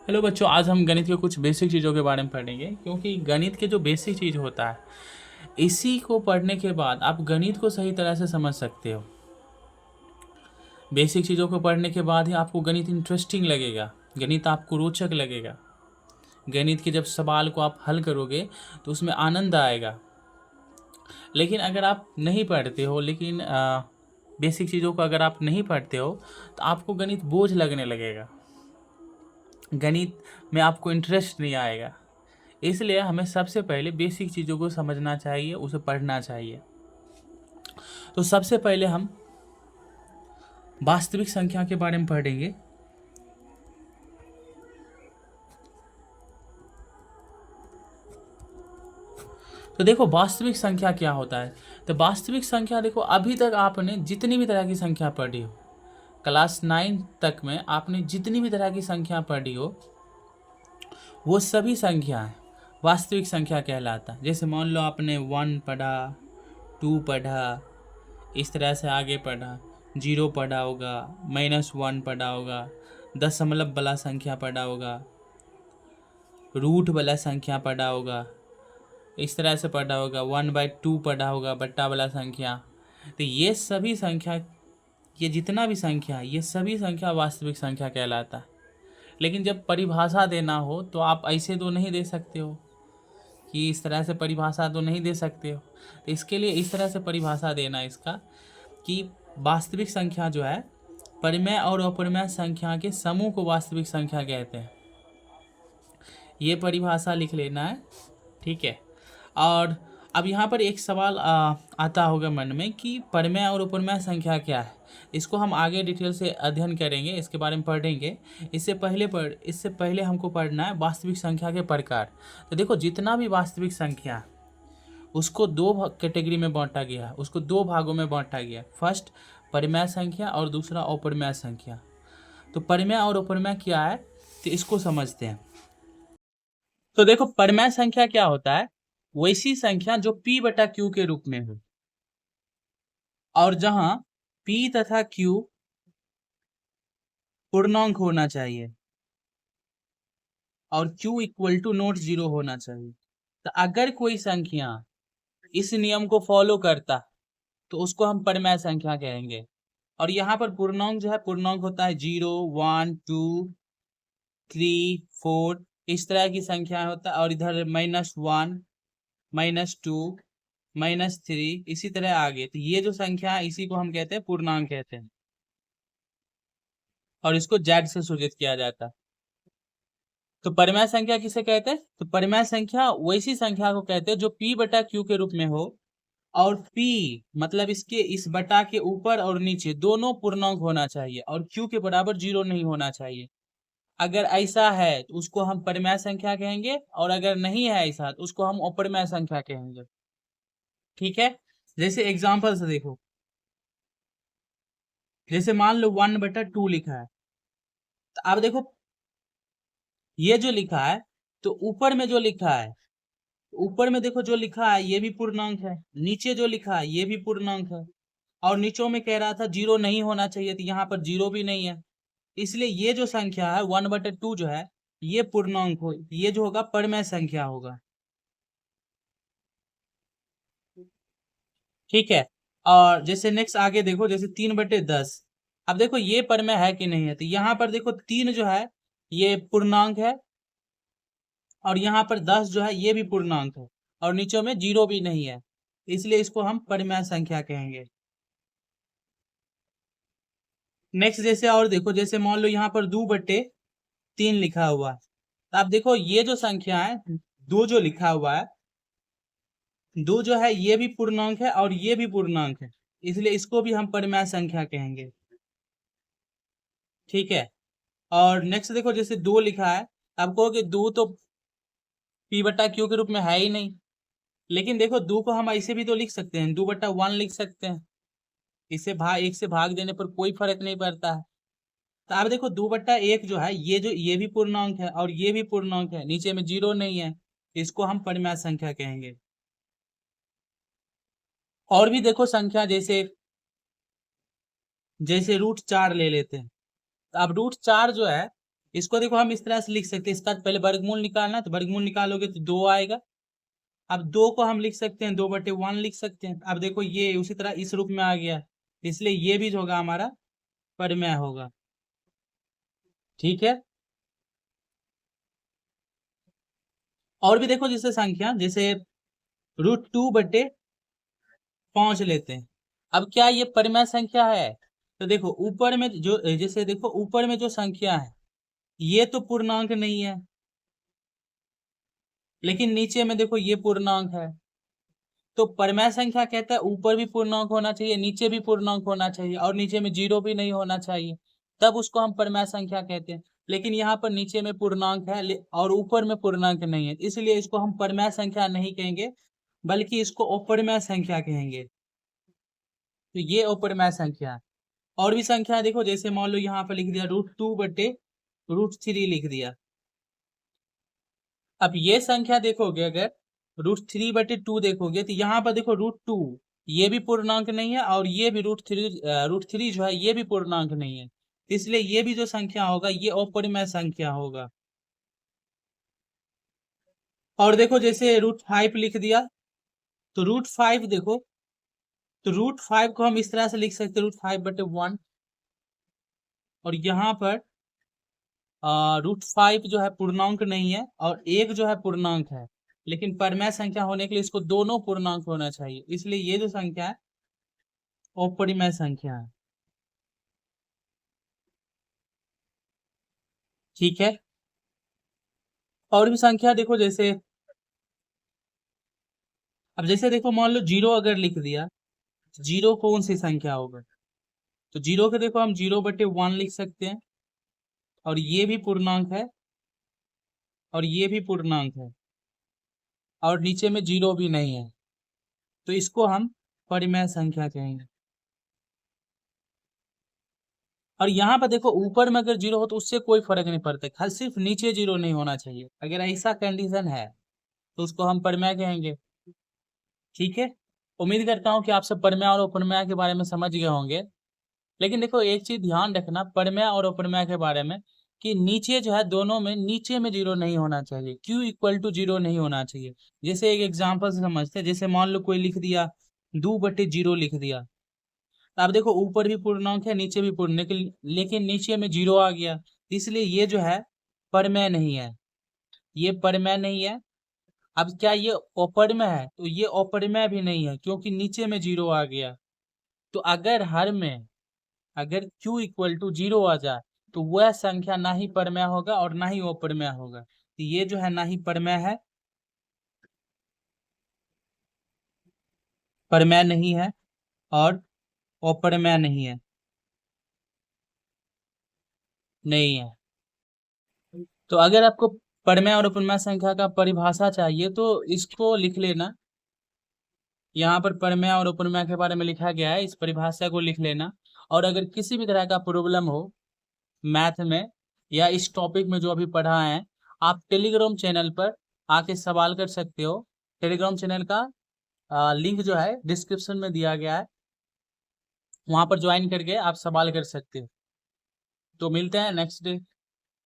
Hello बच्चों, आज हम गणित के कुछ बेसिक चीज़ों के बारे में पढ़ेंगे क्योंकि गणित के जो बेसिक चीज़ होता है इसी को पढ़ने के बाद आप गणित को सही तरह से समझ सकते हो। बेसिक चीज़ों को पढ़ने के बाद ही आपको गणित इंटरेस्टिंग लगेगा, गणित आपको रोचक लगेगा। गणित के जब सवाल को आप हल करोगे तो उसमें आनंद आएगा। लेकिन अगर आप नहीं पढ़ते हो, लेकिन बेसिक चीज़ों को अगर आप नहीं पढ़ते हो तो आपको गणित बोझ लगने लगेगा, गणित में आपको इंटरेस्ट नहीं आएगा। इसलिए हमें सबसे पहले बेसिक चीज़ों को समझना चाहिए, उसे पढ़ना चाहिए। तो सबसे पहले हम वास्तविक संख्या के बारे में पढ़ेंगे। तो देखो वास्तविक संख्या क्या होता है। तो वास्तविक संख्या देखो, अभी तक आपने जितनी भी तरह की संख्या पढ़ी हो, क्लास 9 तक में आपने जितनी भी तरह की संख्या पढ़ी हो, वो सभी संख्याएं वास्तविक संख्या कहलाता है। जैसे मान लो आपने 1 पढ़ा, 2 पढ़ा, इस तरह से आगे पढ़ा, 0 पढ़ा होगा, -1 पढ़ा होगा, दशमलव वाला संख्या पढ़ा होगा, रूट वाला संख्या पढ़ा होगा, इस तरह से पढ़ा होगा, 1/2 पढ़ा होगा, बट्टा वाला संख्या। तो ये सभी संख्या, ये जितना भी संख्या है, ये सभी संख्या वास्तविक संख्या कहलाता है। लेकिन जब परिभाषा देना हो तो आप ऐसे तो नहीं दे सकते हो कि इस तरह से परिभाषा तो नहीं दे सकते हो। तो इसके लिए इस तरह से परिभाषा देना इसका कि वास्तविक संख्या जो है, परिमेय और अपरिमेय संख्या के समूह को वास्तविक संख्या कहते हैं। ये परिभाषा लिख लेना है, ठीक है। और अब यहाँ पर एक सवाल आता होगा मन में कि परिमेय और अपरिमेय संख्या क्या है। इसको हम आगे डिटेल से अध्ययन करेंगे, इसके बारे में पढ़ेंगे। इससे पहले हमको पढ़ना है वास्तविक संख्या के प्रकार। तो देखो, जितना भी वास्तविक संख्या उसको दो कैटेगरी में बांटा गया है, उसको दो भागों में बांटा गया है। फर्स्ट परिमेय संख्या और दूसरा अपरिमेय संख्या। तो परिमेय और अपरिमेय क्या है, तो इसको समझते हैं। तो देखो, परिमेय संख्या क्या होता है, वैसी संख्या जो p/q के रूप में हो और जहां p तथा q पूर्णांक होना चाहिए और q इक्वल टू नॉट 0 होना चाहिए। तो अगर कोई संख्या इस नियम को फॉलो करता तो उसको हम परिमेय संख्या कहेंगे। और यहाँ पर पूर्णांक जो है, पूर्णांक होता है 0, 1, 2, 3, 4, इस तरह की संख्या होता है। और इधर -1, -2, -3, इसी तरह आगे। तो ये जो संख्या है इसी को हम कहते हैं पूर्णांक कहते हैं, और इसको जेड से सूचित किया जाता है। तो परिमेय संख्या किसे कहते हैं, तो परिमेय संख्या वैसी संख्या को कहते हैं जो p/q के रूप में हो और p मतलब इसके इस बटा के ऊपर और नीचे दोनों पूर्णांक होना चाहिए और q के बराबर 0 नहीं होना चाहिए। अगर ऐसा है तो उसको हम परिमेय संख्या कहेंगे, और अगर नहीं है ऐसा तो उसको हम अपरिमेय संख्या कहेंगे, ठीक है। जैसे एग्जांपल से देखो, जैसे मान लो 1/2 लिखा है। तो अब देखो, ये जो लिखा है, तो ऊपर में जो लिखा है, ऊपर में देखो जो लिखा है ये भी पूर्णांक है, नीचे जो लिखा है ये भी पूर्णांक है, और नीचों में कह रहा था 0 नहीं होना चाहिए, तो यहाँ पर 0 भी नहीं है। इसलिए ये जो संख्या है 1/2 जो है, ये पूर्णांक हो, ये जो होगा परिमेय संख्या होगा, ठीक है। और जैसे नेक्स्ट आगे देखो, जैसे 3/10। अब देखो ये परिमेय है कि नहीं है, तो यहाँ पर देखो 3 जो है ये पूर्णांक है, और यहाँ पर 10 जो है ये भी पूर्णांक है, और नीचों में 0 भी नहीं है, इसलिए इसको हम परिमेय संख्या कहेंगे। नेक्स्ट जैसे और देखो, जैसे मान लो यहाँ पर 2/3 लिखा हुआ है। तो आप देखो ये जो संख्या है, 2 जो लिखा हुआ है, 2 जो है ये भी पूर्णांक है और ये भी पूर्णांक है, इसलिए इसको भी हम परिमेय संख्या कहेंगे, ठीक है। और नेक्स्ट देखो, जैसे 2 लिखा है, आप कहोगे 2 तो p/q के रूप में है ही नहीं। लेकिन देखो 2 को हम ऐसे भी तो लिख सकते हैं, 2/1 लिख सकते हैं। इसे भाग, एक से भाग देने पर कोई फर्क नहीं पड़ता है। तो आप देखो 2/1 जो है, ये भी पूर्णांक है और ये भी पूर्णांक है, नीचे में 0 नहीं है, इसको हम परिमेय संख्या कहेंगे। और भी देखो संख्या, जैसे जैसे √4 ले लेते हैं। तो अब √4 जो है, इसको देखो हम इस तरह से लिख सकते हैं, इसका पहले वर्गमूल निकालना, तो वर्गमूल निकालोगे तो 2 आएगा। अब 2 को हम लिख सकते हैं 2/1 लिख सकते हैं। अब देखो ये उसी तरह इस रूप में आ गया, इसलिए ये भी जो होगा हमारा परिमेय होगा। ठीक है, और भी देखो जैसे संख्या, जैसे √2/5 लेते हैं। अब क्या ये परिमेय संख्या है? तो देखो ऊपर में जो, जैसे देखो ऊपर में जो संख्या है ये तो पूर्णांक नहीं है, लेकिन नीचे में देखो ये पूर्णांक है। तो परिमेय संख्या कहता है ऊपर भी पूर्णांक होना चाहिए, नीचे भी पूर्णांक होना चाहिए, और नीचे में 0 भी नहीं होना चाहिए, तब उसको हम परिमेय संख्या कहते हैं। लेकिन यहाँ पर नीचे में पूर्णांक है और ऊपर में पूर्णांक नहीं है, इसलिए इसको हम परिमेय संख्या नहीं कहेंगे, बल्कि इसको अपरिमेय संख्या कहेंगे। तो ये अपरिमेय संख्या है। और भी संख्या देखो, जैसे मान लो यहाँ पर लिख दिया √2/√3 लिख दिया। अब ये संख्या देखोगे, अगर √3/2 देखोगे तो यहाँ पर देखो √2 ये भी पूर्णांक नहीं है, और ये भी √3 जो है ये भी पूर्णांक नहीं है, इसलिए ये भी जो संख्या होगा ये अपरिमेय संख्या होगा। और देखो जैसे √5 लिख दिया, तो √5 देखो, तो √5 को हम इस तरह से लिख सकते हैं √5/1, और यहाँ पर √5 जो है पूर्णांक नहीं है और 1 जो है पूर्णांक है, लेकिन परिमेय संख्या होने के लिए इसको दोनों पूर्णांक होना चाहिए, इसलिए ये जो संख्या है अपरिमेय संख्या है। ठीक है, और भी संख्या देखो, जैसे अब जैसे देखो मान लो 0 अगर लिख दिया, 0 कौन सी संख्या होगा? तो 0 के देखो हम 0/1 लिख सकते हैं, और ये भी पूर्णांक है और ये भी पूर्णांक है, और नीचे में 0 भी नहीं है, तो इसको हम परिमेय संख्या कहेंगे। और यहाँ पर देखो ऊपर में अगर 0 हो तो उससे कोई फर्क नहीं पड़ता, खाली सिर्फ नीचे 0 नहीं होना चाहिए, अगर ऐसा कंडीशन है तो उसको हम परिमेय कहेंगे। ठीक है, उम्मीद करता हूँ कि आप सब परिमेय और अपरिमेय के बारे में समझ गए होंगे। लेकिन देखो एक चीज ध्यान रखना परिमेय और अपरिमेय के बारे में, कि नीचे जो है दोनों में नीचे में 0 नहीं होना चाहिए, Q=0 नहीं होना चाहिए। जैसे एक एग्जांपल से समझते हैं, जैसे मान लो कोई लिख दिया 2/0 लिख दिया, तो आप देखो ऊपर भी पूर्णांक है नीचे भी पूर्ण, लेकिन नीचे में 0 आ गया, इसलिए ये जो है परिमेय नहीं है, ये परिमेय नहीं है। अब क्या ये अपरिमेय है? तो ये अपरिमेय भी नहीं है, क्योंकि नीचे में 0 आ गया। तो अगर हर में अगर Q=0 आ जाए तो वह संख्या ना ही परिमेय होगा और ना ही अपरिमेय होगा। तो ये जो है ना ही परिमेय है, परिमेय नहीं है, और अपरिमेय नहीं है, नहीं है। तो अगर आपको परिमेय और अपरिमेय संख्या का परिभाषा चाहिए तो इसको लिख लेना, यहाँ पर परिमेय और अपरिमेय के बारे में लिखा गया है, इस परिभाषा को लिख लेना। और अगर किसी भी तरह का प्रॉब्लम हो मैथ में या इस टॉपिक में जो अभी पढ़ा है, आप टेलीग्राम चैनल पर आके सवाल कर सकते हो। टेलीग्राम चैनल का लिंक जो है डिस्क्रिप्शन में दिया गया है, वहां पर ज्वाइन करके आप सवाल कर सकते हो। तो मिलते हैं नेक्स्ट डे।